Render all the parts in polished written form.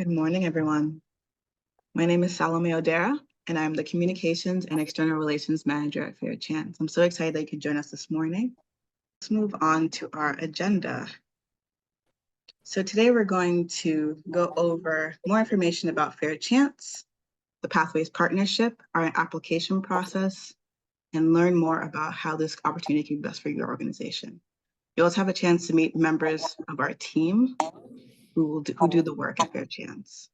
Good morning, everyone. My name is Salome Odera, and I'm the Communications and External Relations Manager at Fair Chance. I'm so excited that you could join us this morning. Let's move on to our agenda. So today we're going to go over more information about Fair Chance, the Pathways Partnership, our application process, and learn more about how this opportunity can be best for your organization. You'll also have a chance to meet members of our team who do the work at Fair Chance.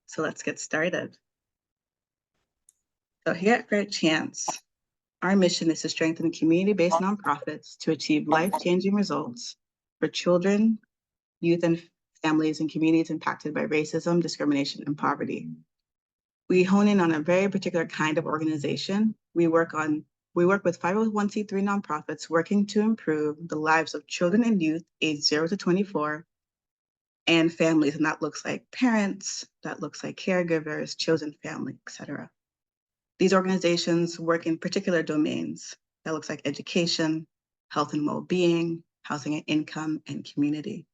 So let's get started. So here at Fair Chance, our mission is to strengthen community-based nonprofits to achieve life-changing results for children, youth, and families in communities impacted by racism, discrimination, and poverty. We hone in on a very particular kind of organization. We work with 501c3 nonprofits working to improve the lives of children and youth aged 0 to 24 and families, and that looks like parents, that looks like caregivers, chosen family, etc. These organizations work in particular domains that looks like education, health and well-being, housing and income, and community.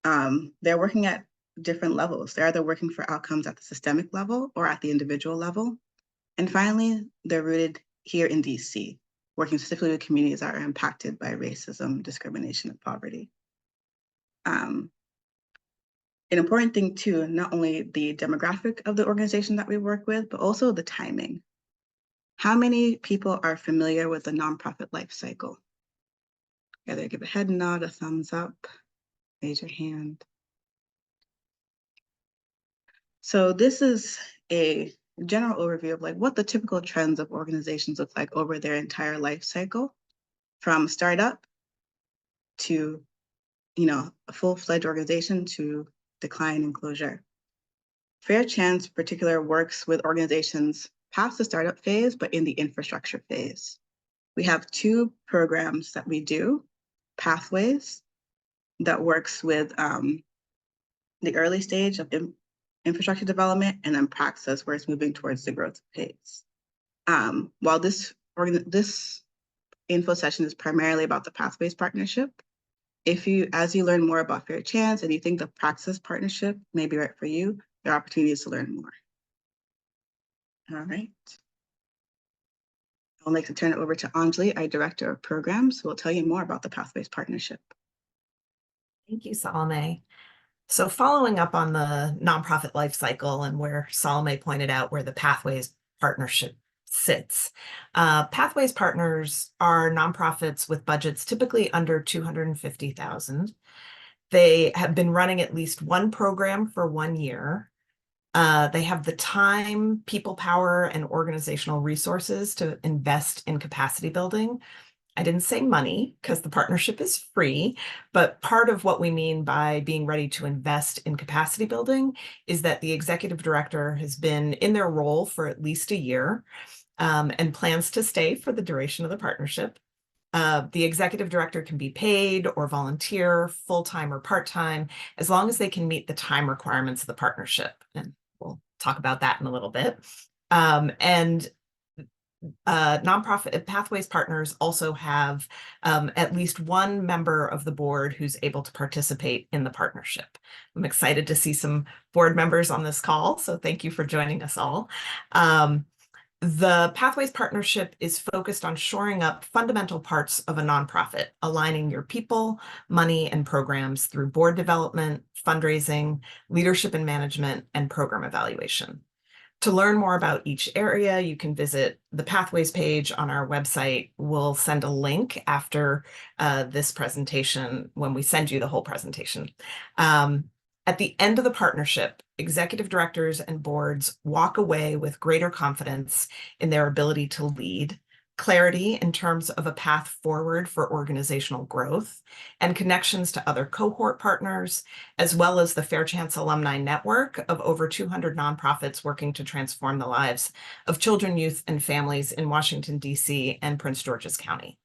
They're working at different levels. They're either working for outcomes at the systemic level or at the individual level. And finally, they're rooted here in DC, working specifically with communities that are impacted by racism, discrimination, and poverty. An important thing too, not only the demographic of the organization that we work with, but also the timing. How many people are familiar with the nonprofit life cycle? Either give a head nod, a thumbs up, raise your hand. So this is a general overview of what the typical trends of organizations look like over their entire life cycle, from startup to, a full-fledged organization to decline and closure. Fair Chance in particular works with organizations past the startup phase, but in the infrastructure phase. We have two programs that we do, Pathways, that works with the early stage of infrastructure development, and then Praxis, where it's moving towards the growth phase. While this info session is primarily about the Pathways partnership, as you learn more about Fair Chance and you think the Praxis partnership may be right for you, there are opportunities to learn more. All right. I'll like to turn it over to Anjali, our Director of Programs, who will tell you more about the Pathways Partnership. Thank you, Salome. So following up on the nonprofit life cycle and where Salome pointed out where the Pathways Partnership sits, Pathways Partners are nonprofits with budgets typically under $250,000. They have been running at least one program for 1 year. They have the time, people power, and organizational resources to invest in capacity building. I didn't say money because the partnership is free, but part of what we mean by being ready to invest in capacity building is that the executive director has been in their role for at least a year and plans to stay for the duration of the partnership. The executive director can be paid or volunteer, full-time or part-time, as long as they can meet the time requirements of the partnership. And we'll talk about that in a little bit. Nonprofit Pathways Partners also have at least one member of the board who's able to participate in the partnership. I'm excited to see some board members on this call, so thank you for joining us all. The Pathways Partnership is focused on shoring up fundamental parts of a nonprofit, aligning your people, money, and programs through board development, fundraising, leadership and management, and program evaluation. To learn more about each area, you can visit the Pathways page on our website. We'll send a link after this presentation when we send you the whole presentation. At the end of the partnership, executive directors and boards walk away with greater confidence in their ability to lead, clarity in terms of a path forward for organizational growth, and connections to other cohort partners, as well as the Fair Chance alumni network of over 200 nonprofits working to transform the lives of children, youth, and families in Washington, D.C. and Prince George's County.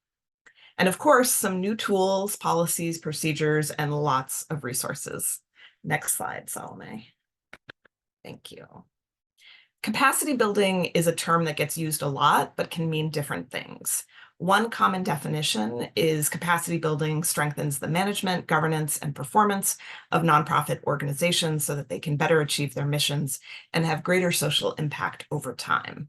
And of course, some new tools, policies, procedures, and lots of resources. Next slide, Salome. Thank you. Capacity building is a term that gets used a lot, but can mean different things. One common definition is capacity building strengthens the management, governance, and performance of nonprofit organizations so that they can better achieve their missions and have greater social impact over time.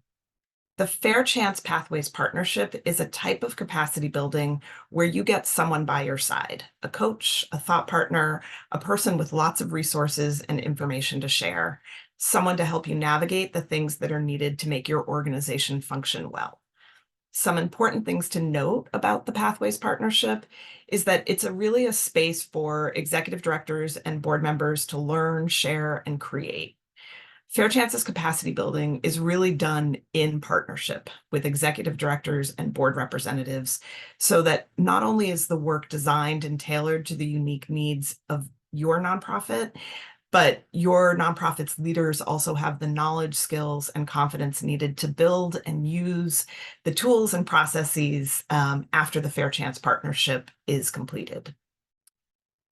The Fair Chance Pathways Partnership is a type of capacity building where you get someone by your side, a coach, a thought partner, a person with lots of resources and information to share, someone to help you navigate the things that are needed to make your organization function well. Some important things to note about the Pathways Partnership is that it's really a space for executive directors and board members to learn, share, and create. Fair Chance's capacity building is really done in partnership with executive directors and board representatives so that not only is the work designed and tailored to the unique needs of your nonprofit, but your nonprofit's leaders also have the knowledge, skills, and confidence needed to build and use the tools and processes after the Fair Chance partnership is completed.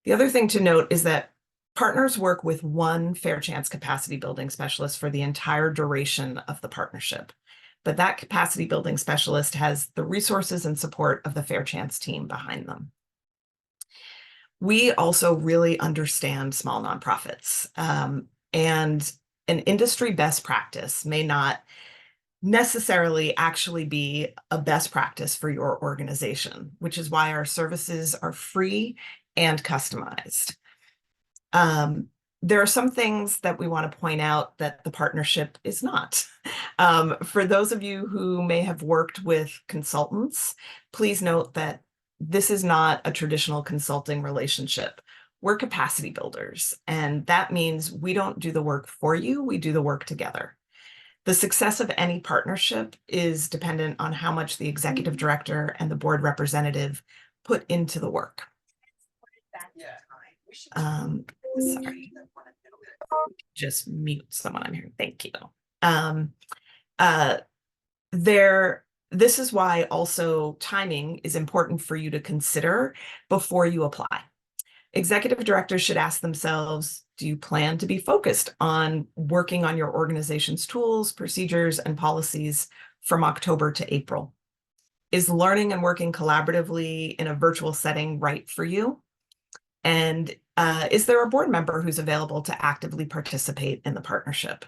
The other thing to note is that partners work with one Fair Chance capacity building specialist for the entire duration of the partnership, but that capacity building specialist has the resources and support of the Fair Chance team behind them. We also really understand small nonprofits, and an industry best practice may not necessarily actually be a best practice for your organization, which is why our services are free and customized. There are some things that we want to point out that the partnership is not. For those of you who may have worked with consultants, please note that this is not a traditional consulting relationship. We're capacity builders, and that means we don't do the work for you, we do the work together. The success of any partnership is dependent on how much the executive director and the board representative put into the work. Sorry, just mute someone I'm hearing. Thank you. This is why also timing is important for you to consider before you apply. Executive directors should ask themselves, do you plan to be focused on working on your organization's tools, procedures, and policies from October to April? Is learning and working collaboratively in a virtual setting right for you? And is there a board member who's available to actively participate in the partnership?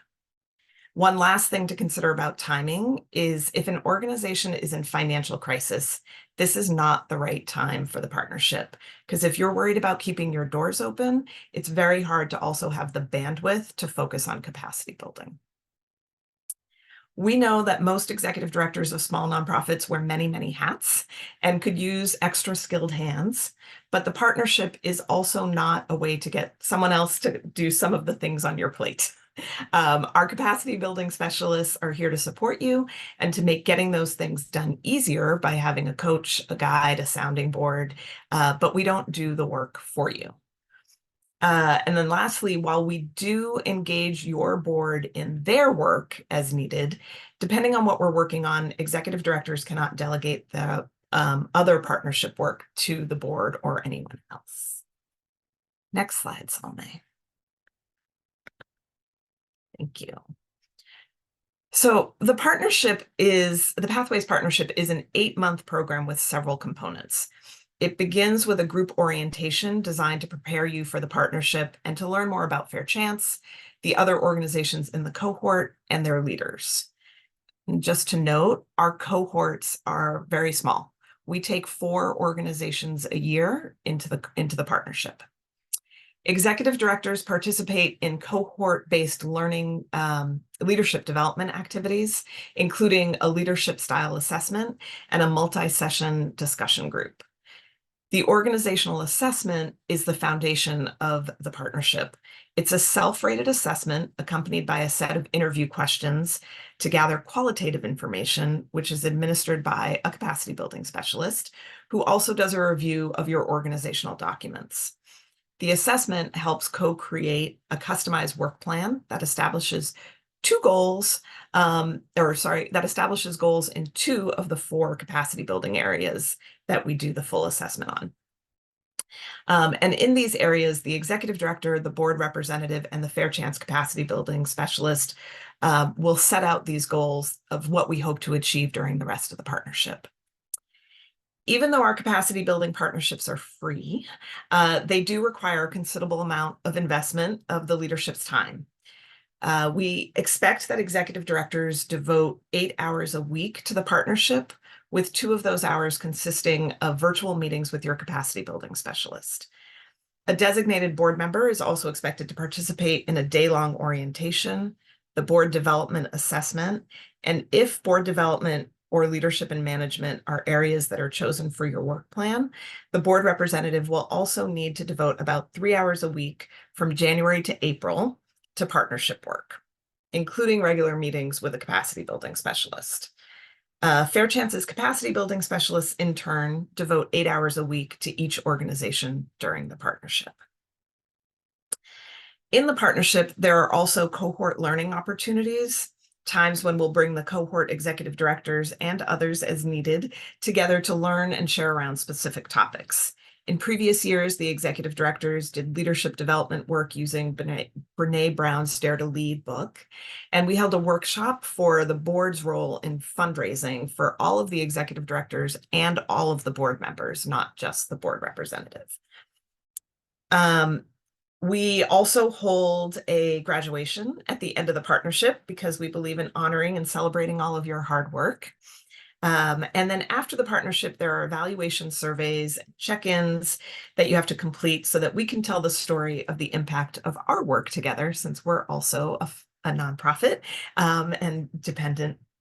One last thing to consider about timing is if an organization is in financial crisis, this is not the right time for the partnership. Because if you're worried about keeping your doors open, it's very hard to also have the bandwidth to focus on capacity building. We know that most executive directors of small nonprofits wear many, many hats and could use extra skilled hands, but the partnership is also not a way to get someone else to do some of the things on your plate. Our capacity building specialists are here to support you and to make getting those things done easier by having a coach, a guide, a sounding board, but we don't do the work for you. And then lastly, while we do engage your board in their work as needed, depending on what we're working on, executive directors cannot delegate the other partnership work to the board or anyone else. Next slide, Salme. Thank you. So the Pathways Partnership is an 8-month program with several components. It begins with a group orientation designed to prepare you for the partnership and to learn more about Fair Chance, the other organizations in the cohort, and their leaders. And just to note, our cohorts are very small. We take 4 organizations a year into the partnership. Executive directors participate in cohort-based learning leadership development activities, including a leadership style assessment and a multi-session discussion group. The organizational assessment is the foundation of the partnership. It's a self-rated assessment accompanied by a set of interview questions to gather qualitative information, which is administered by a capacity building specialist who also does a review of your organizational documents. The assessment helps co-create a customized work plan that establishes goals in 2 of the 4 capacity building areas that we do the full assessment on. And in these areas, the executive director, the board representative, and the Fair Chance capacity building specialist will set out these goals of what we hope to achieve during the rest of the partnership. Even though our capacity building partnerships are free, they do require a considerable amount of investment of the leadership's time. We expect that executive directors devote 8 hours a week to the partnership, with 2 of those hours consisting of virtual meetings with your capacity building specialist. A designated board member is also expected to participate in a day-long orientation, the board development assessment, and if board development or leadership and management are areas that are chosen for your work plan, the board representative will also need to devote about 3 hours a week from January to April to partnership work, including regular meetings with a capacity building specialist. Fair Chance's capacity building specialists, in turn, devote 8 hours a week to each organization during the partnership. In the partnership, there are also cohort learning opportunities, times when we'll bring the cohort executive directors and others as needed together to learn and share around specific topics. In previous years, the executive directors did leadership development work using Brene Brown's Dare to Lead book, and we held a workshop for the board's role in fundraising for all of the executive directors and all of the board members, not just the board representative. We also hold a graduation at the end of the partnership because we believe in honoring and celebrating all of your hard work. And then after the partnership, there are evaluation surveys, check-ins that you have to complete so that we can tell the story of the impact of our work together, since we're also a nonprofit and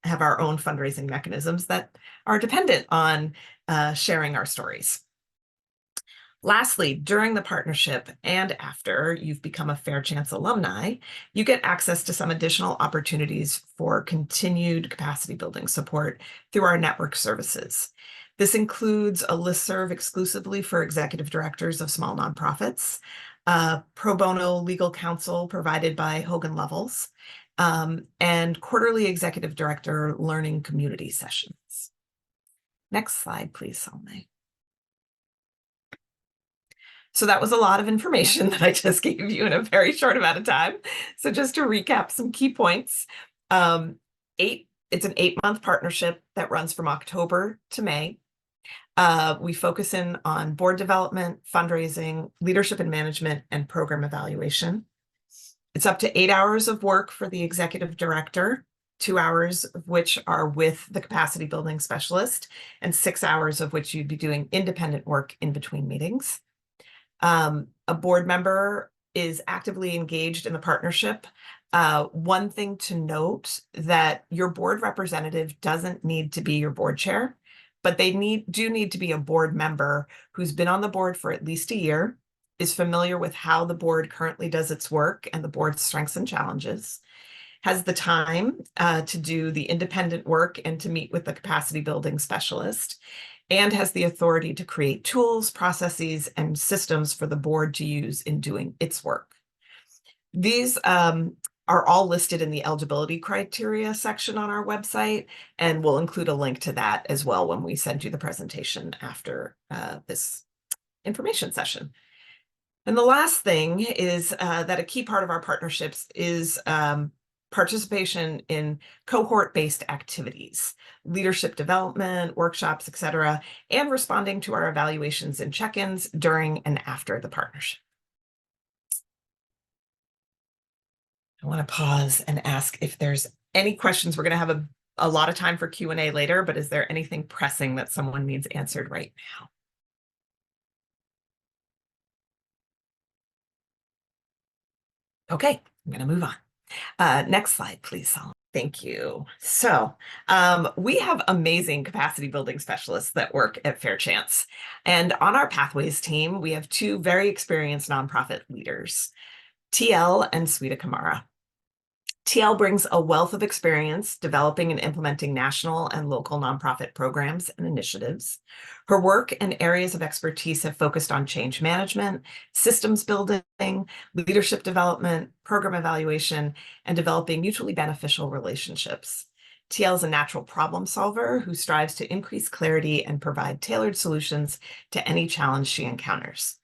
have our own fundraising mechanisms that are dependent on sharing our stories. Lastly, during the partnership and after you've become a Fair Chance alumni, you get access to some additional opportunities for continued capacity building support through our network services. This includes a listserv exclusively for executive directors of small nonprofits, pro bono legal counsel provided by Hogan Levels, and quarterly executive director learning community sessions. Next slide, please, Salme. So that was a lot of information that I just gave you in a very short amount of time. So just to recap some key points, it's an 8-month partnership that runs from October to May. We focus in on board development, fundraising, leadership and management, and program evaluation. It's up to 8 hours of work for the executive director, 2 hours of which are with the capacity building specialist, and 6 hours of which you'd be doing independent work in between meetings. A board member is actively engaged in the partnership. One thing to note that your board representative doesn't need to be your board chair, but they do need to be a board member who's been on the board for at least a year, is familiar with how the board currently does its work and the board's strengths and challenges, has the time to do the independent work and to meet with the capacity building specialist, and has the authority to create tools, processes, and systems for the board to use in doing its work. These are all listed in the eligibility criteria section on our website, and we'll include a link to that as well when we send you the presentation after this information session. And the last thing is that a key part of our partnerships is participation in cohort-based activities, leadership development, workshops, etc., and responding to our evaluations and check-ins during and after the partnership. I want to pause and ask if there's any questions. We're going to have a lot of time for Q&A later, but is there anything pressing that someone needs answered right now? Okay, I'm going to move on. Next slide, please, Solomon. Thank you. So we have amazing capacity building specialists that work at Fair Chance. And on our Pathways team, we have 2 very experienced nonprofit leaders, TL and Sweta Kamara. TL brings a wealth of experience developing and implementing national and local nonprofit programs and initiatives. Her work and areas of expertise have focused on change management, systems building, leadership development, program evaluation, and developing mutually beneficial relationships. TL is a natural problem solver who strives to increase clarity and provide tailored solutions to any challenge she encounters.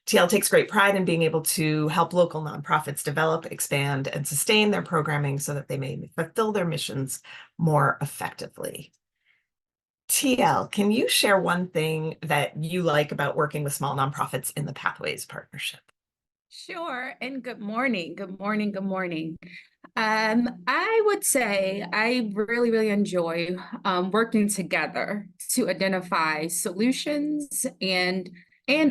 TL takes great pride in being able to help local nonprofits develop, expand, and sustain their programming so that they may fulfill their missions more effectively. TL, can you share one thing that you like about working with small nonprofits in the Pathways Partnership? Sure, and good morning, good morning, good morning. I would say I really, really enjoy working together to identify solutions and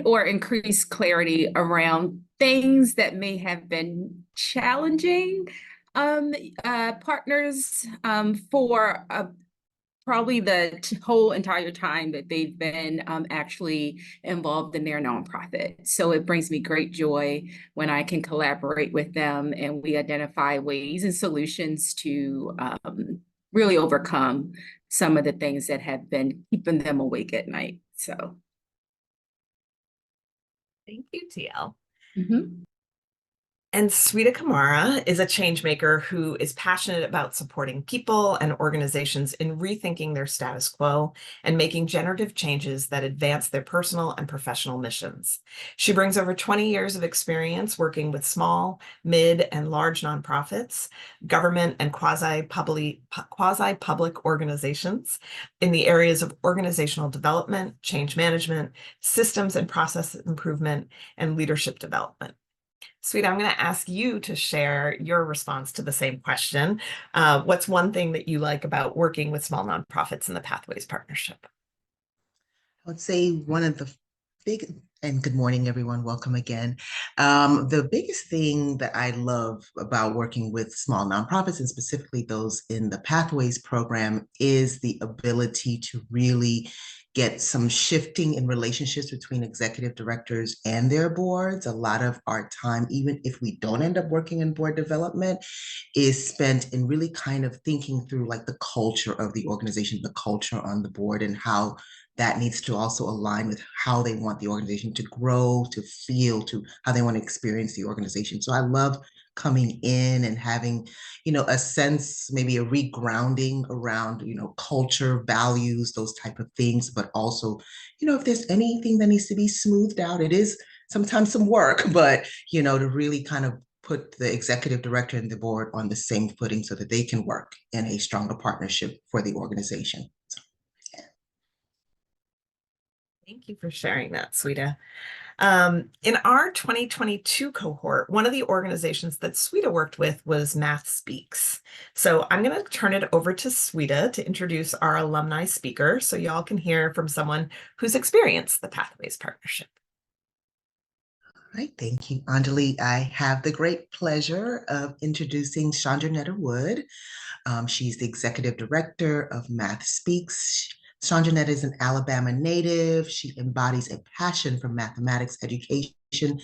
or increase clarity around things that may have been challenging partners for probably the whole entire time that they've been actually involved in their nonprofit. So it brings me great joy when I can collaborate with them and we identify ways and solutions to really overcome some of the things that have been keeping them awake at night. So. Thank you, TL. Mhm. And Sweta Kamara is a change maker who is passionate about supporting people and organizations in rethinking their status quo and making generative changes that advance their personal and professional missions. She brings over 20 years of experience working with small, mid, and large nonprofits, government, and quasi-public organizations in the areas of organizational development, change management, systems and process improvement, and leadership development. Sweet, I'm going to ask you to share your response to the same question. What's one thing that you like about working with small nonprofits in the Pathways Partnership? I would say one of the big, and good morning, everyone. Welcome again. The biggest thing that I love about working with small nonprofits, and specifically those in the Pathways program, is the ability to really get some shifting in relationships between executive directors and their boards. A lot of our time, even if we don't end up working in board development, is spent in really kind of thinking through like the culture of the organization, the culture on the board, and how that needs to also align with how they want the organization to grow, to feel, to how they want to experience the organization. So I love coming in and having, a sense, maybe a regrounding around, culture, values, those type of things, but also, if there's anything that needs to be smoothed out, it is sometimes some work, but, to really kind of put the executive director and the board on the same footing so that they can work in a stronger partnership for the organization. Thank you for sharing that, Sweta. In our 2022 cohort, one of the organizations that Sweta worked with was Math Speaks. So I'm going to turn it over to Sweta to introduce our alumni speaker so y'all can hear from someone who's experienced the Pathways Partnership. All right, thank you, Anjali. I have the great pleasure of introducing Chandra Wood. She's the executive director of Math Speaks. Chandra is an Alabama native. She embodies a passion for mathematics education,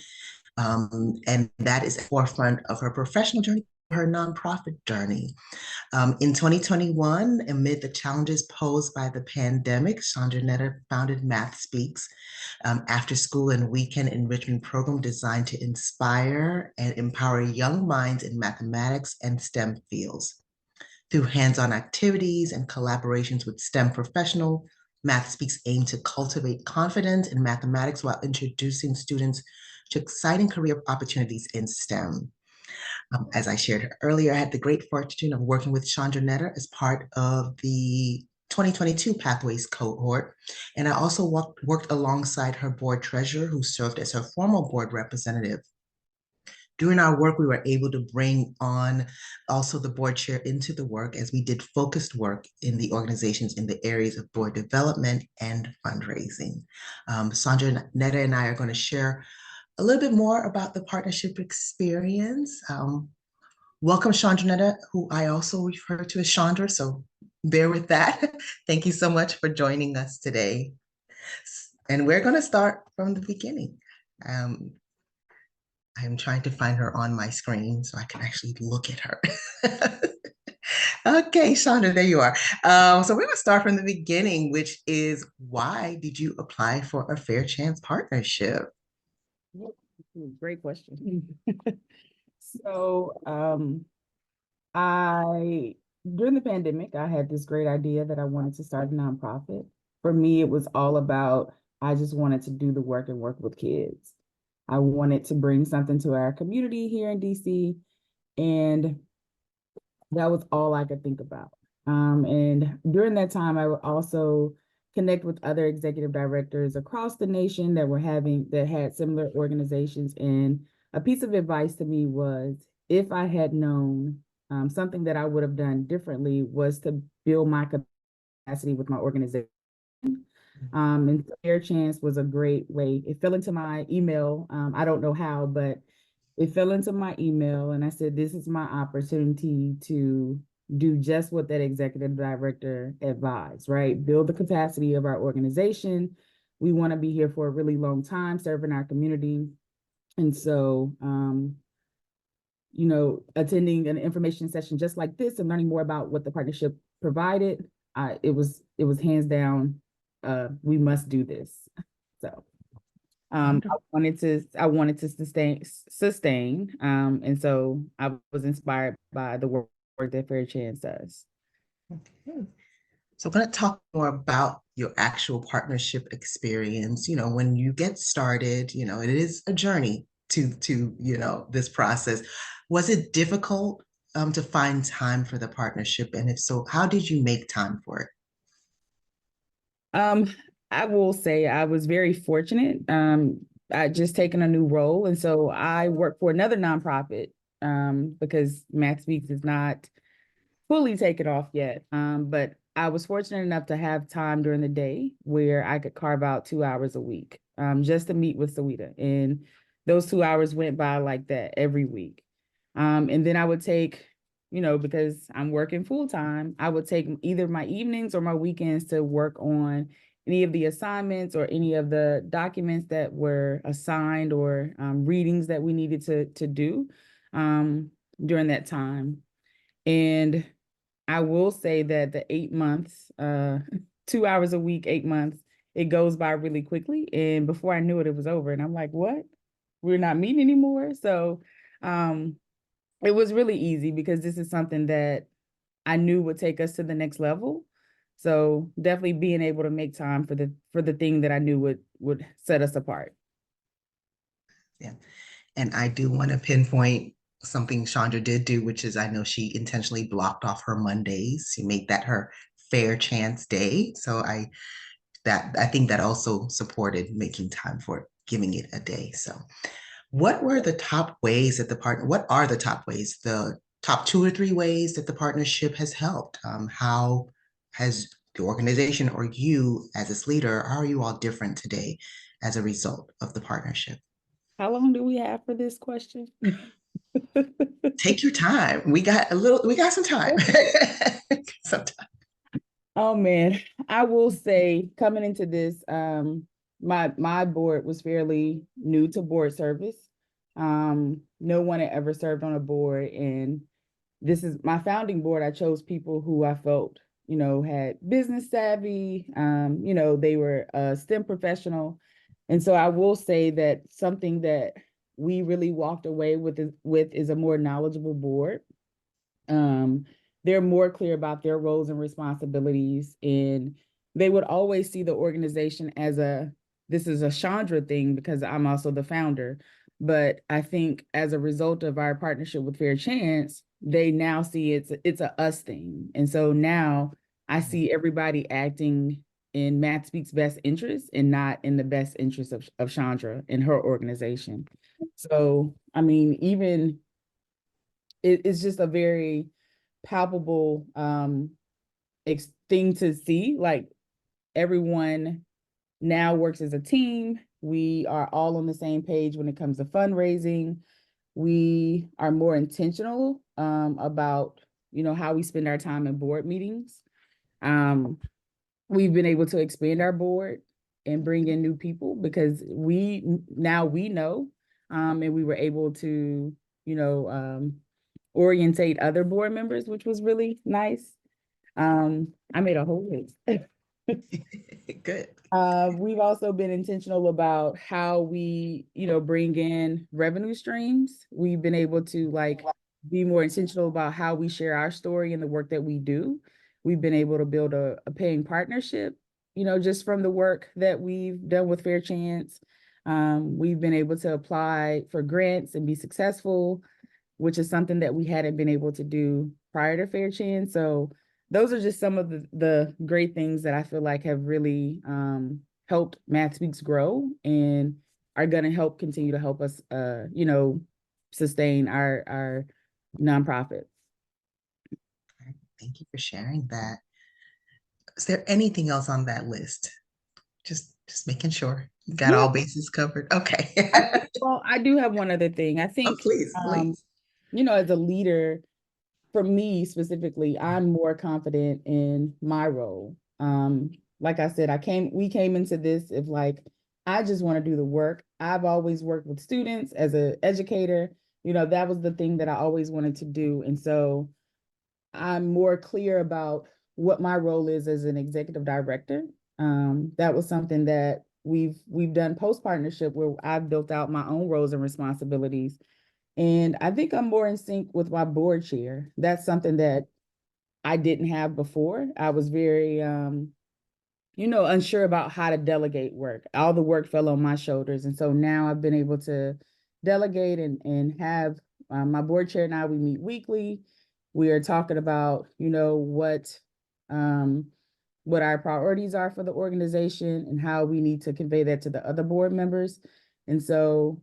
and that is at the forefront of her professional journey, her nonprofit journey. In 2021, amid the challenges posed by the pandemic, Chandra founded Math Speaks, after school and weekend enrichment program designed to inspire and empower young minds in mathematics and STEM fields. Through hands-on activities and collaborations with STEM professionals, Math Speaks aim to cultivate confidence in mathematics while introducing students to exciting career opportunities in STEM. As I shared earlier, I had the great fortune of working with Chandra as part of the 2022 Pathways cohort. And I also worked alongside her board treasurer, who served as her formal board representative. During our work, we were able to bring on also the board chair into the work as we did focused work in the organizations in the areas of board development and fundraising. Sandra Netta and I are going to share a little bit more about the partnership experience. Welcome, Chandra, who I also refer to as Chandra, so bear with that. Thank you so much for joining us today. And we're going to start from the beginning. I'm trying to find her on my screen so I can actually look at her. Okay, Chandra, there you are. So we're going to start from the beginning, which is, why did you apply for a Fair Chance partnership? Great question. So I during the pandemic, I had this great idea that I wanted to start a nonprofit. For me, it was all about, I just wanted to do the work and work with kids. I wanted to bring something to our community here in DC, and that was all I could think about. And during that time, I also connect with other executive directors across the nation that had similar organizations. And a piece of advice to me was, if I had known something that I would have done differently was to build my capacity with my organization. And Fair Chance was a great way. It fell into my email. I don't know how, but it fell into my email, and I said, this is my opportunity to do just what that executive director advised, right? Build the capacity of our organization. We want to be here for a really long time, serving our community. And so, attending an information session just like this and learning more about what the partnership provided, it was hands down, we must do this. So I wanted to sustain. And so I was inspired by the work that Fair Chance does. Okay. So I'm going to talk more about your actual partnership experience. When you get started, it is a journey to this process. Was it difficult to find time for the partnership? And if so, how did you make time for it? I will say I was very fortunate. I just taken a new role, and so I work for another nonprofit because Math Speaks is not fully taken off yet. But I was fortunate enough to have time during the day where I could carve out 2 hours a week just to meet with Sawita. And those 2 hours went by like that every week. And then I would take, because I'm working full time, I would take either my evenings or my weekends to work on any of the assignments or any of the documents that were assigned or readings that we needed to do during that time. And I will say that the 8 months, 2 hours a week, 8 months, it goes by really quickly. And before I knew it, it was over. And I'm like, what? We're not meeting anymore. So it was really easy because this is something that I knew would take us to the next level. So definitely being able to make time for the thing that I knew would set us apart. Yeah. And I do want to pinpoint something Chandra did do, which is, I know she intentionally blocked off her Mondays to make that her Fair Chance day. So I think that also supported making time for it, giving it a day. So what are the top 2 or 3 ways that the partnership has helped? How has the organization or you as its leader, how are you all different today as a result of the partnership? How long do we have for this question? Take your time. We got some time. Some time. Oh man, I will say coming into this, my board was fairly new to board service. No one had ever served on a board, and this is my founding board. I chose people who I felt, had business savvy. They were a STEM professional. And so I will say that something that we really walked away with is a more knowledgeable board. They're more clear about their roles and responsibilities, and they would always see the organization as this is a Chandra thing because I'm also the founder. But I think as a result of our partnership with Fair Chance, they now see it's a us thing. And so now I see everybody acting in Math Speaks' best interest and not in the best interest of Chandra and her organization. So, I mean, even it's just a very palpable thing to see. Like, everyone now works as a team. We are all on the same page when it comes to fundraising. We are more intentional about how we spend our time in board meetings. We've been able to expand our board and bring in new people because we know and we were able to orientate other board members, which was really nice. I made a whole list. Good. We've also been intentional about how we, bring in revenue streams. We've been able to be more intentional about how we share our story and the work that we do. We've been able to build a paying partnership, just from the work that we've done with Fair Chance. We've been able to apply for grants and be successful, which is something that we hadn't been able to do prior to Fair Chance. So those are just some of the great things that I feel like have really helped Math Speaks grow and are going to continue to help us, sustain our nonprofit. Thank you for sharing that. Is there anything else on that list? Just making sure you got all bases covered. Okay. Well, I do have one other thing. I Oh, think, please. as a leader, for me specifically, I'm more confident in my role. Like I said, we came into this if like, I just want to do the work. I've always worked with students as an educator. That was the thing that I always wanted to do. And so I'm more clear about what my role is as an executive director. That was something that we've done post partnership where I've built out my own roles and responsibilities. And I think I'm more in sync with my board chair. That's something that I didn't have before. I was very, unsure about how to delegate work. All the work fell on my shoulders. And so now I've been able to delegate and have my board chair and I, we meet weekly. We are talking about, what our priorities are for the organization and how we need to convey that to the other board members. And so,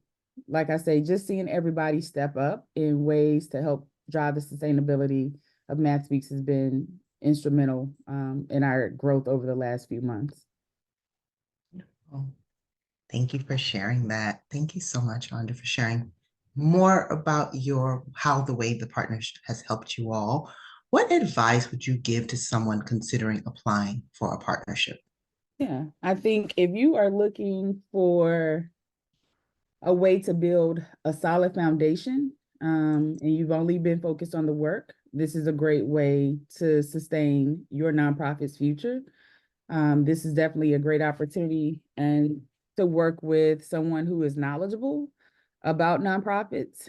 like I say, just seeing everybody step up in ways to help drive the sustainability of Math Speaks has been instrumental in our growth over the last few months. Oh, thank you for sharing that. Thank you so much, Rhonda, for sharing more about how the way the partnership has helped you all. What advice would you give to someone considering applying for a partnership? Yeah, I think if you are looking for a way to build a solid foundation, and you've only been focused on the work, this is a great way to sustain your nonprofit's future. This is definitely a great opportunity and to work with someone who is knowledgeable about nonprofits.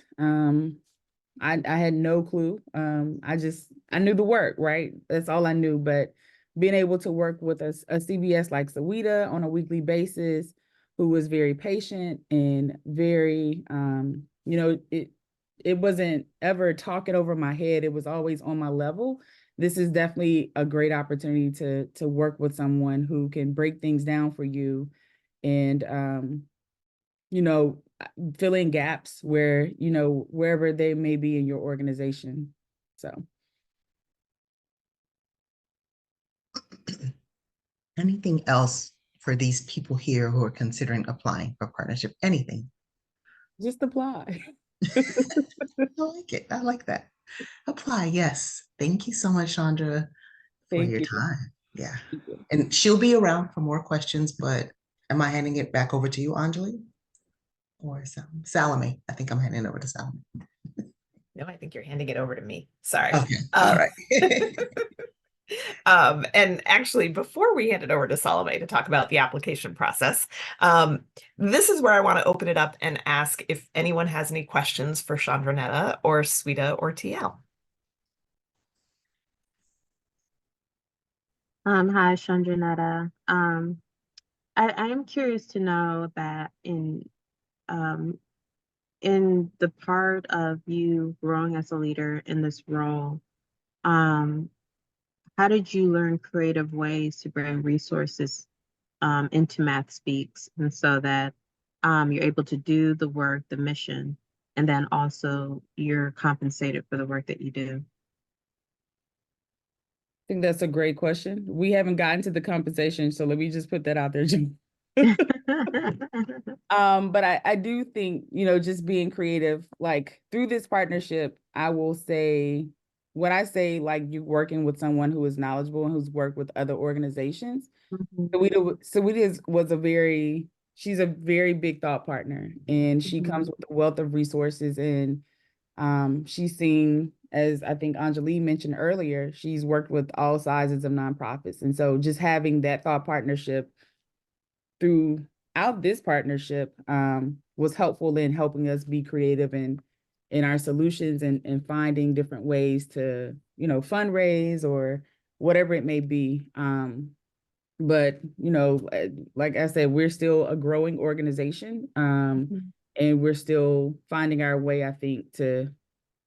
I had no clue. I knew the work, right? That's all I knew. But being able to work with a CBS like Sawita on a weekly basis, who was very patient and very, it wasn't ever talking over my head. It was always on my level. This is definitely a great opportunity to work with someone who can break things down for you and, fill in gaps where, wherever they may be in your organization. So. Anything else for these people here who are considering applying for partnership? Anything? Just apply. I like it. I like that. Apply, yes. Thank you so much, Chandra, for Thank your you. time. Yeah. Thank you. And she'll be around for more questions, but am I handing it back over to you, Anjali? Or Salome? I think I'm handing it over to Salome. No, I think you're handing it over to me. Sorry. Okay. All right. And actually, before we hand it over to Salome to talk about the application process, this is where I want to open it up and ask if anyone has any questions for Chandranetta or Sweta or TL. Hi, Chandranetta. I am curious to know that in the part of you growing as a leader in this role, how did you learn creative ways to bring resources into Math Speaks, and so that you're able to do the work, the mission, and then also you're compensated for the work that you do? I think that's a great question. We haven't gotten to the compensation, so let me just put that out there, Jim. But I do think, just being creative, like through this partnership, I will say, when I say like you working with someone who is knowledgeable and who's worked with other organizations, Sawita she's a very big thought partner, and she comes with a wealth of resources, and she's seen, as I think Anjali mentioned earlier, she's worked with all sizes of nonprofits. And so just having that thought partnership throughout this partnership was helpful in helping us be creative in our solutions and finding different ways to, fundraise or whatever it may be. But, like I said, we're still a growing organization, and we're still finding our way, I think, to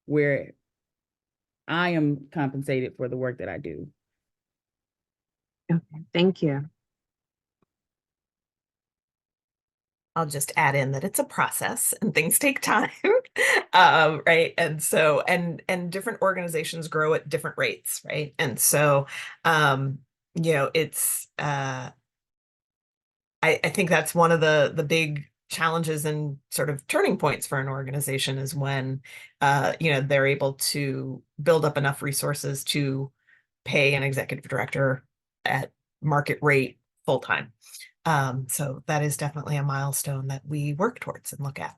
where I am compensated for the work that I do. Okay, thank you. I'll just add in that it's a process and things take time, right? And so, and different organizations grow at different rates, right? And so, it's, I think that's one of the big challenges and sort of turning points for an organization is when, they're able to build up enough resources to pay an executive director at market rate full time. So that is definitely a milestone that we work towards and look at.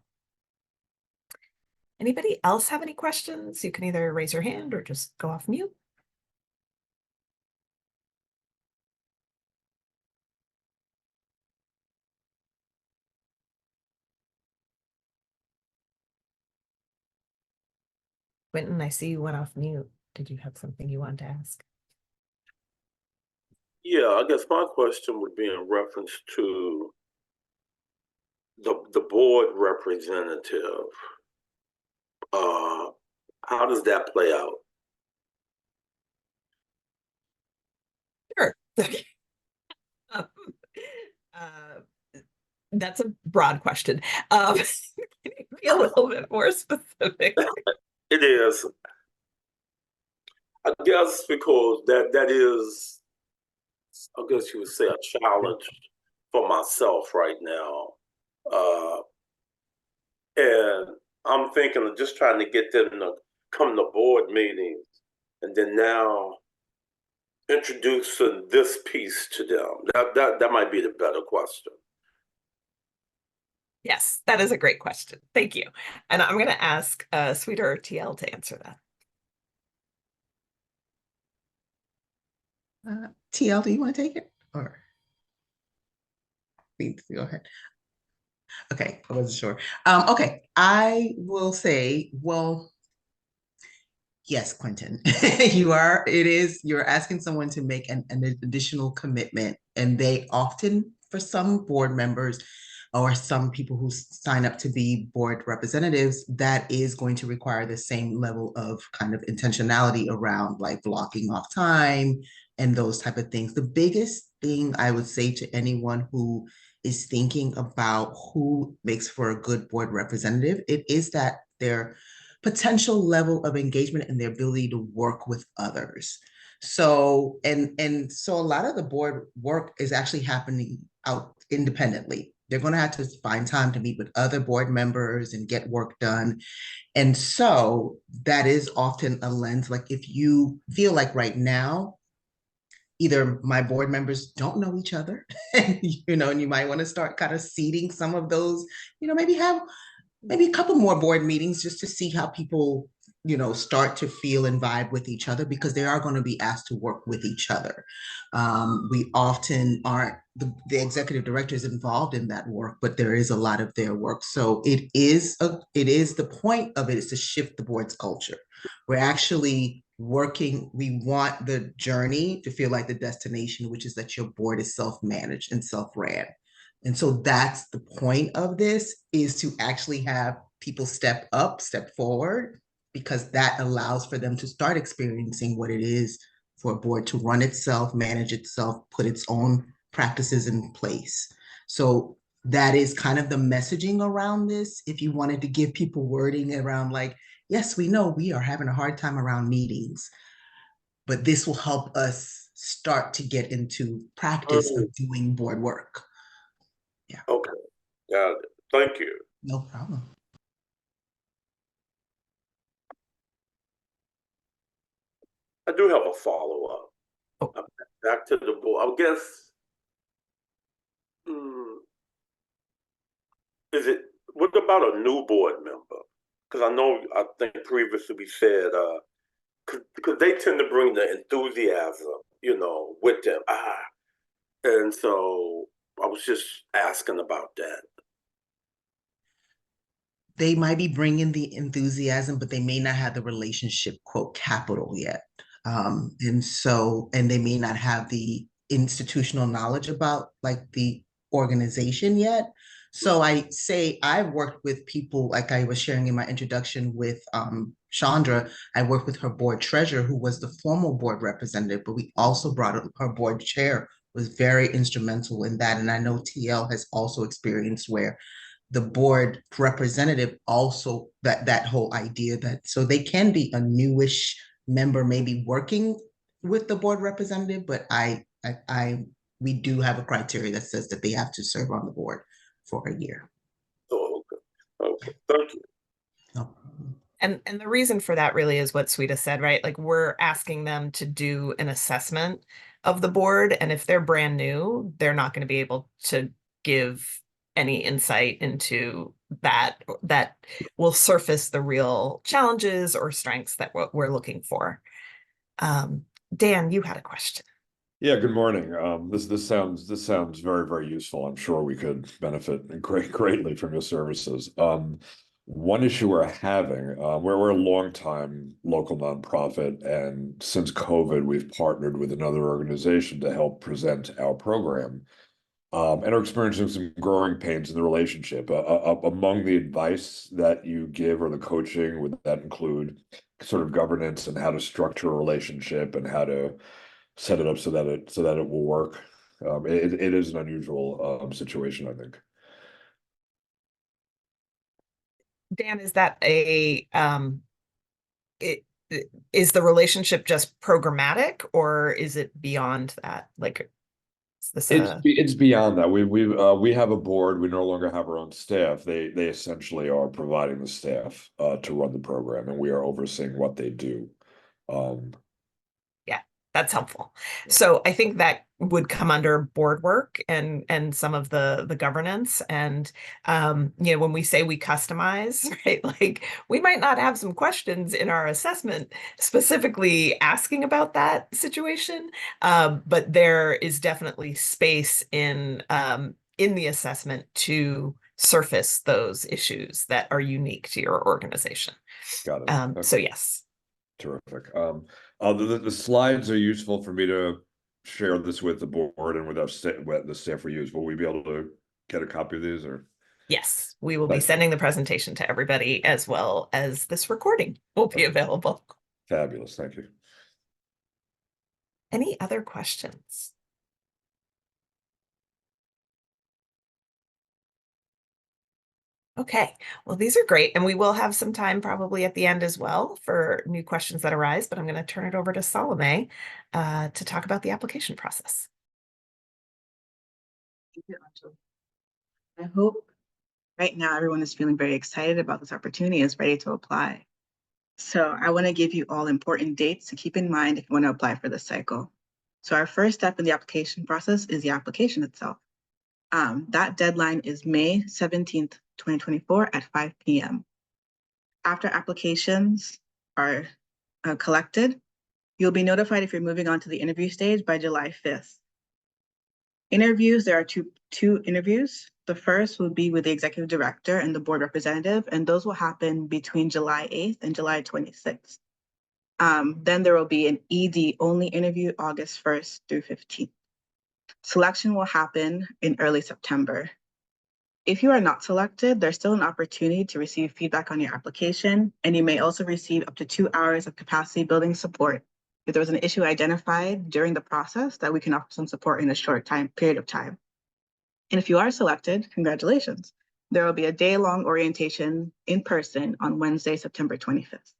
Anybody else have any questions? You can either raise your hand or just go off mute. Quentin, I see you went off mute. Did you have something you wanted to ask? Yeah, I guess my question would be in reference to the board representative. How does that play out? Sure. Um, uh, that's a broad question. Can you be a little bit more specific? It is, I guess, because that is, I guess you would say, a challenge for myself right now. And I'm thinking of just trying to get them to come to board meetings and then now introducing this piece to them. That might be the better question. Yes, that is a great question. Thank you. And I'm going to ask Sweeter or TL to answer that. TL, do you want to take it? Or please go ahead. Okay, I wasn't sure. Okay, I will say, well, yes, Quentin, you're asking someone to make an additional commitment, and they often, for some board members or some people who sign up to be board representatives, that is going to require the same level of kind of intentionality around like blocking off time and those type of things. The biggest thing I would say to anyone who is thinking about who makes for a good board representative, it is that their potential level of engagement and their ability to work with others. So, and so a lot of the board work is actually happening out independently. They're going to have to find time to meet with other board members and get work done. And so that is often a lens. Like if you feel like right now, either my board members don't know each other, and you might want to start kind of seeding some of those, maybe have maybe a couple more board meetings just to see how people start to feel and vibe with each other, because they are going to be asked to work with each other. We often aren't the executive directors involved in that work, but there is a lot of their work. So it is the point of it is to shift the board's culture. We're actually working, we want the journey to feel like the destination, which is that your board is self-managed and self-ran. And so that's the point of this, is to actually have people step up, step forward, because that allows for them to start experiencing what it is for a board to run itself, manage itself, put its own practices in place. So that is kind of the messaging around this. If you wanted to give people wording around like, yes, we know we are having a hard time around meetings, but this will help us start to get into practice of doing board work. Yeah. Okay, got it. Thank you. No problem. I do have a follow-up. Oh. Back to the board. I guess, what about a new board member? Because I think previously we said, because they tend to bring the enthusiasm, with them. And so I was just asking about that. They might be bringing the enthusiasm, but they may not have the relationship, quote, capital yet. And they may not have the institutional knowledge about like the organization yet. So I say I've worked with people, like I was sharing in my introduction, with Chandra, I worked with her board treasurer, who was the former board representative, but we also brought her board chair, was very instrumental in that. And I know TL has also experienced where the board representative also that whole idea that so they can be a newish member maybe working with the board representative, but we do have a criteria that says that they have to serve on the board for a year. Oh, okay. Okay. Thank you. No problem. And the reason for that really is what Sweeta said, right? Like we're asking them to do an assessment of the board, and if they're brand new, they're not going to be able to give any insight into that will surface the real challenges or strengths that we're looking for. Dan, you had a question. Yeah, good morning. This sounds very, very useful. I'm sure we could benefit greatly from your services. One issue we're having, we're a long-time local nonprofit, and since COVID, we've partnered with another organization to help present our program, and are experiencing some growing pains in the relationship. Among the advice that you give or the coaching, would that include sort of governance and how to structure a relationship and how to set it up so that it will work? It is an unusual situation, I think. Dan, is that is the relationship just programmatic, or is it beyond that? Like, is this it's beyond that. We have a board. We no longer have our own staff. They essentially are providing the staff to run the program, and we are overseeing what they do. Yeah, that's helpful. So I think that would come under board work and some of the governance. And you know, when we say we customize, right, like we might not have some questions in our assessment specifically asking about that situation, but there is definitely space in the assessment to surface those issues that are unique to your organization. Got it. Okay. So yes. Terrific. The slides are useful for me to share this with the board and with the staff we use. Will we be able to get a copy of these, or? Yes, we will be Thank you. sending the presentation to everybody, as well as this recording will be available. Fabulous. Thank you. Any other questions? Okay, well, these are great, and we will have some time probably at the end as well for new questions that arise, but I'm going to turn it over to Salome to talk about the application process. Thank you, Angela. I hope right now everyone is feeling very excited about this opportunity and is ready to apply. So I want to give you all important dates to keep in mind if you want to apply for this cycle. So our first step in the application process is the application itself. That deadline is May 17th, 2024 at 5 p.m. After applications are collected, you'll be notified if you're moving on to the interview stage by July 5th. Interviews, there are two interviews. The first will be with the executive director and the board representative, and those will happen between July 8th and July 26th. Then there will be an ED only interview August 1st through 15th. Selection will happen in early September. If you are not selected, there's still an opportunity to receive feedback on your application, and you may also receive up to 2 hours of capacity building support if there was an issue identified during the process that we can offer some support in a short period of time. And if you are selected, congratulations. There will be a day-long orientation in person on Wednesday, September 25th.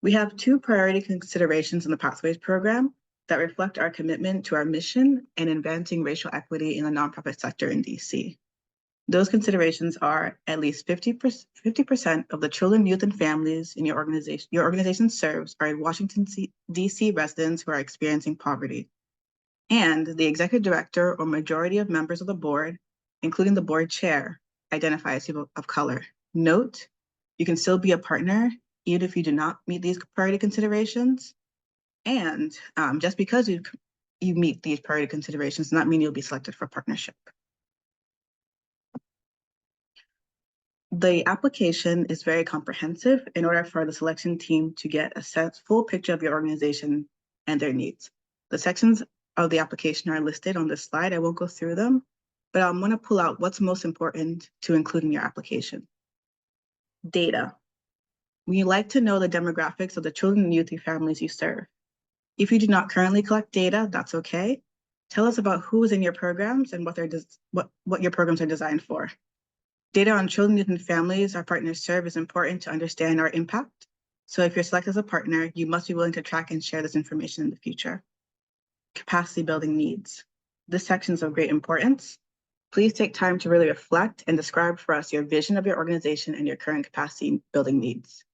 We have 2 priority considerations in the Pathways program that reflect our commitment to our mission and advancing racial equity in the nonprofit sector in DC. Those considerations are at least 50% of the children, youth, and families in your organization serves are Washington, DC residents who are experiencing poverty. And the executive director or majority of members of the board, including the board chair, identify as people of color. Note, you can still be a partner even if you do not meet these priority considerations. And just because you meet these priority considerations does not mean you'll be selected for partnership. The application is very comprehensive in order for the selection team to get a full picture of your organization and their needs. The sections of the application are listed on this slide. I won't go through them, but I'm going to pull out what's most important to include in your application. Data. We like to know the demographics of the children and youth families you serve. If you do not currently collect data, that's okay. Tell us about who is in your programs and what your programs are designed for. Data on children, youth, and families our partners serve is important to understand our impact. So if you're selected as a partner, you must be willing to track and share this information in the future. Capacity building needs. This section is of great importance. Please take time to really reflect and describe for us your vision of your organization and your current capacity building needs.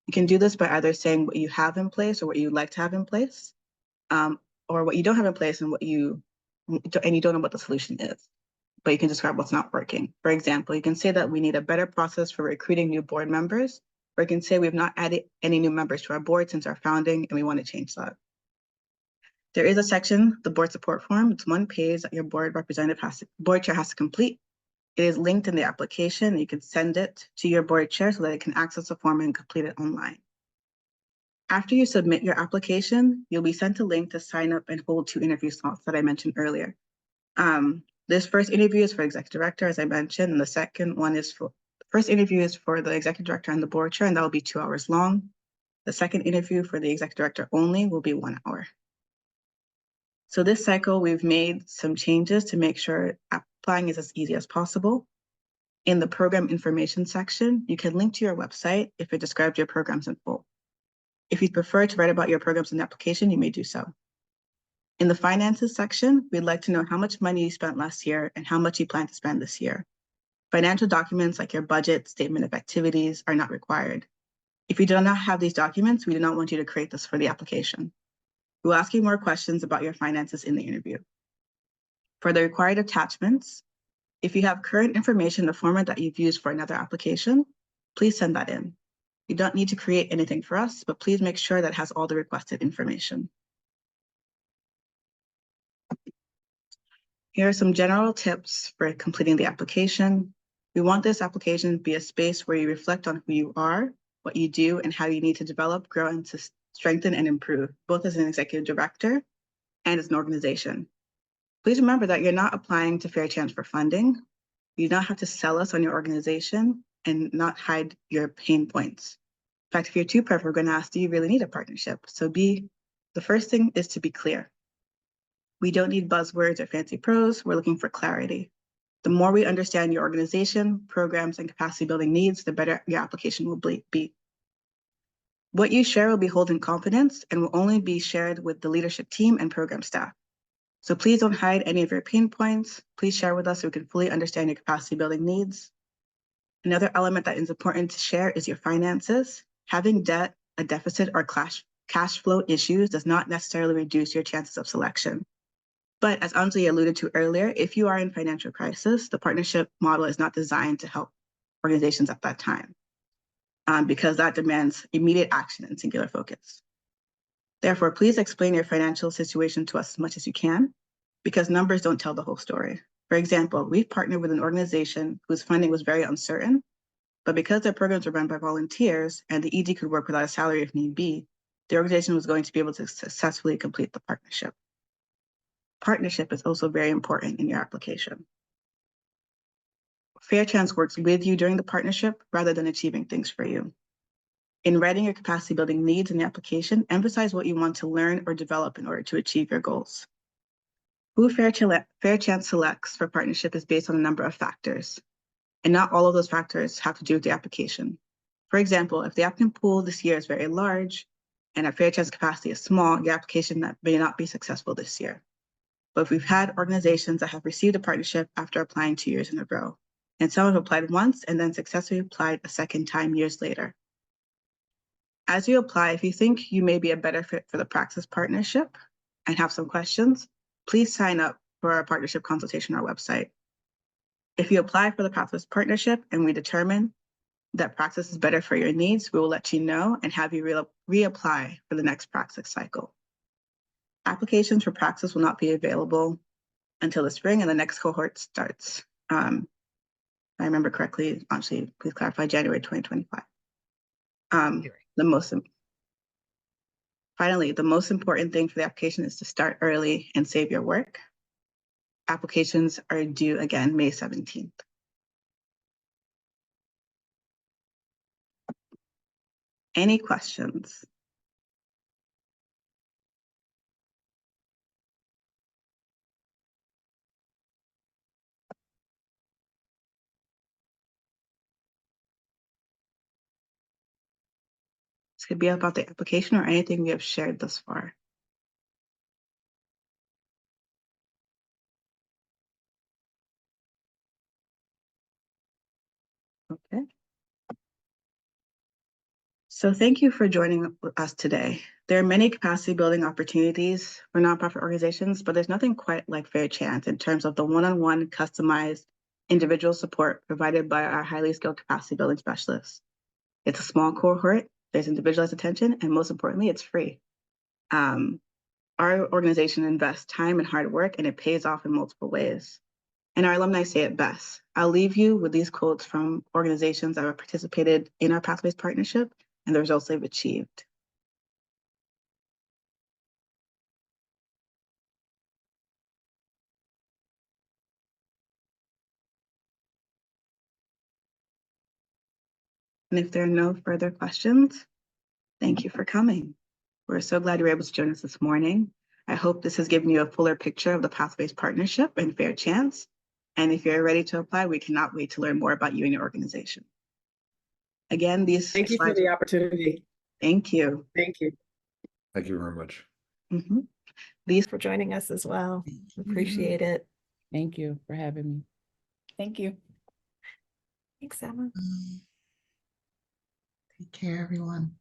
You can do this by either saying what you have in place or what you'd like to have in place, or what you don't have in place and you don't know what the solution is, but you can describe what's not working. For example, you can say that we need a better process for recruiting new board members, or you can say we've not added any new members to our board since our founding and we want to change that. There is a section, the board support form. It's one page that your board chair has to complete. It is linked in the application. You can send it to your board chair so that it can access the form and complete it online. After you submit your application, you'll be sent a link to sign up and hold 2 interview slots that I mentioned earlier. This first interview is for executive director, as I mentioned, and the second one is the first interview is for the executive director and the board chair, and that will be 2 hours long. The second interview for the executive director only will be 1 hour. So this cycle, we've made some changes to make sure applying is as easy as possible. In the program information section, you can link to your website if it describes your programs in full. If you prefer to write about your programs in the application, you may do so. In the finances section, we'd like to know how much money you spent last year and how much you plan to spend this year. Financial documents like your budget, statement of activities are not required. If you do not have these documents, we do not want you to create this for the application. We'll ask you more questions about your finances in the interview. For the required attachments, if you have current information in the format that you've used for another application, please send that in. You don't need to create anything for us, but please make sure that it has all the requested information. Here are some general tips for completing the application. We want this application to be a space where you reflect on who you are, what you do, and how you need to develop, grow, and to strengthen and improve, both as an executive director and as an organization. Please remember that you're not applying to Fair Chance for funding. You don't have to sell us on your organization and not hide your pain points. In fact, if you're too perfect, we're going to ask, do you really need a partnership? So the first thing is to be clear. We don't need buzzwords or fancy prose. We're looking for clarity. The more we understand your organization, programs, and capacity building needs, the better your application will be. What you share will be held in confidence and will only be shared with the leadership team and program staff. So please don't hide any of your pain points. Please share with us so we can fully understand your capacity building needs. Another element that is important to share is your finances. Having debt, a deficit, or cash flow issues does not necessarily reduce your chances of selection. But as Anjali alluded to earlier, if you are in financial crisis, the partnership model is not designed to help organizations at that time, because that demands immediate action and singular focus. Therefore, please explain your financial situation to us as much as you can, because numbers don't tell the whole story. For example, we've partnered with an organization whose funding was very uncertain, but because their programs were run by volunteers and the ED could work without a salary if need be, the organization was going to be able to successfully complete the partnership. Partnership is also very important in your application. Fair Chance works with you during the partnership rather than achieving things for you. In writing your capacity building needs in the application, emphasize what you want to learn or develop in order to achieve your goals. Who Fair Chance selects for partnership is based on a number of factors, and not all of those factors have to do with the application. For example, if the applicant pool this year is very large and our Fair Chance capacity is small, your application may not be successful this year. But we've had organizations that have received a partnership after applying 2 years in a row, and some have applied once and then successfully applied a second time years later. As you apply, if you think you may be a better fit for the Praxis partnership and have some questions, please sign up for our partnership consultation on our website. If you apply for the Praxis partnership and we determine that Praxis is better for your needs, we will let you know and have you reapply for the next Praxis cycle. Applications for Praxis will not be available until the spring and the next cohort starts. If I remember correctly, actually, please clarify, January 2025. Finally, the most important thing for the application is to start early and save your work. Applications are due again May 17th. Any questions? This could be about the application or anything we have shared thus far. Okay. So thank you for joining us today. There are many capacity building opportunities for nonprofit organizations, but there's nothing quite like Fair Chance in terms of the one-on-one customized individual support provided by our highly skilled capacity building specialists. It's a small cohort, there's individualized attention, and most importantly, it's free. Our organization invests time and hard work, and it pays off in multiple ways. And our alumni say it best. I'll leave you with these quotes from organizations that have participated in our Pathways partnership and the results they've achieved. And if there are no further questions, thank you for coming. We're so glad you were able to join us this morning. I hope this has given you a fuller picture of the Pathways Partnership and Fair Chance. And if you're ready to apply, we cannot wait to learn more about you and your organization. Again, these Thank you for slides. the opportunity. Thank you. Thank you. Thank you very much. These For joining us as well. Appreciate it. Thank you for having me. Thank you. Thanks, Emma. Take care, everyone.